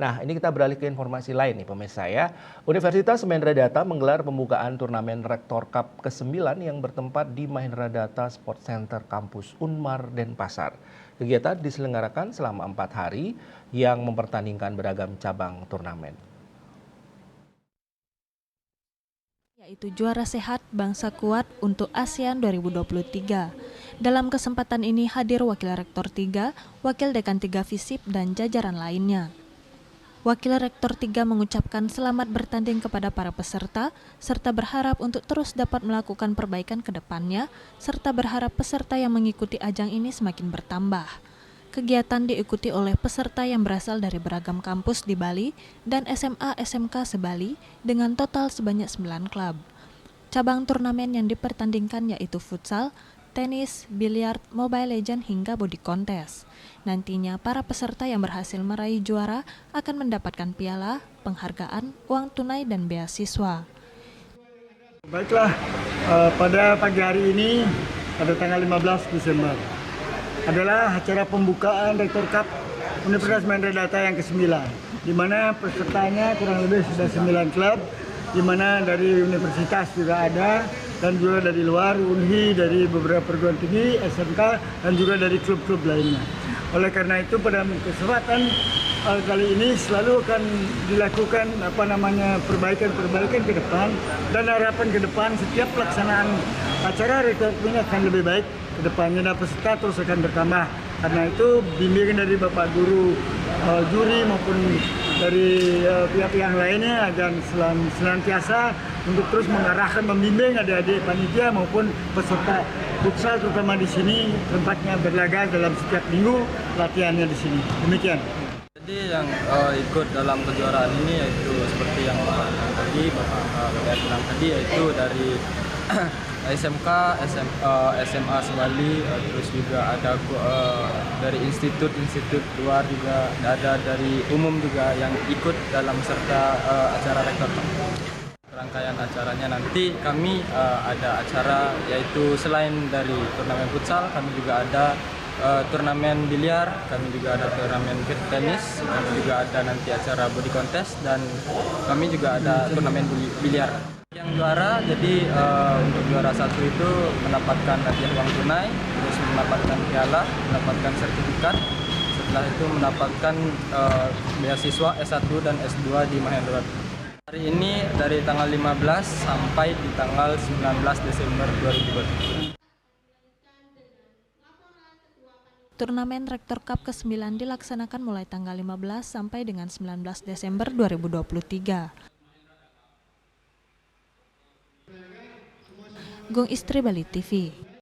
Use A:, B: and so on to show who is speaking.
A: Nah, ini kita beralih ke informasi lain nih pemirsa ya. Universitas Mahendra Data menggelar pembukaan turnamen Rektor Cup ke-9 yang bertempat di Mahendra Data Sport Center Kampus Unmar Denpasar. Kegiatan diselenggarakan selama 4 hari yang mempertandingkan beragam cabang turnamen.
B: Yaitu juara sehat bangsa kuat untuk ASEAN 2023. Dalam kesempatan ini hadir Wakil Rektor 3, Wakil Dekan 3 FISIP dan jajaran lainnya. Wakil Rektor 3 mengucapkan selamat bertanding kepada para peserta, serta berharap untuk terus dapat melakukan perbaikan ke depannya, serta berharap peserta yang mengikuti ajang ini semakin bertambah. Kegiatan diikuti oleh peserta yang berasal dari beragam kampus di Bali dan SMA-SMK se-Bali dengan total sebanyak 9 klub. Cabang turnamen yang dipertandingkan yaitu futsal, tenis, biliar, Mobile Legends hingga body contest. Nantinya para peserta yang berhasil meraih juara akan mendapatkan piala, penghargaan, uang tunai dan beasiswa.
C: Baiklah, pada pagi hari ini pada tanggal 15 Desember adalah acara pembukaan Rektor Cup Universitas Mahendra Data yang ke-9, di mana pesertanya kurang lebih sudah 9 klub, di mana dari universitas juga ada, dan juga dari luar, UNHI, dari beberapa perguruan tinggi, SMK, dan juga dari klub-klub lainnya. Oleh karena itu pada kesempatan kali ini selalu akan dilakukan perbaikan-perbaikan ke depan, dan harapan ke depan setiap pelaksanaan acara Rektor ini akan lebih baik ke depannya, dan peserta terus akan bertambah. Karena itu bimbingan dari Bapak Guru, juri maupun dari pihak-pihak lainnya akan senantiasa untuk terus mengarahkan, membimbing adik-adik panitia maupun peserta futsal, terutama di sini tempatnya berlaga dalam setiap minggu latihannya di sini. Demikian.
D: Jadi yang ikut dalam kejuaraan ini yaitu seperti yang Bapak bilang tadi, yaitu dari SMK, SMA se-Bali, terus juga ada dari institut luar juga, ada dari umum juga yang ikut dalam serta acara Rektor. Rangkaian acaranya nanti kami ada acara yaitu selain dari turnamen futsal, kami juga ada turnamen biliar, kami juga ada turnamen tenis, kami juga ada nanti acara body contest, dan kami juga ada turnamen biliar. Yang juara, jadi untuk juara 1 itu mendapatkan hadiah uang tunai, terus mendapatkan piala, mendapatkan sertifikat, setelah itu mendapatkan beasiswa S1 dan S2 di Mahendra. Hari ini dari tanggal 15 sampai di tanggal 19 Desember 2023.
B: Turnamen Rektor Cup ke-9 dilaksanakan mulai tanggal 15 sampai dengan 19 Desember 2023. Gung Istri, Bali TV.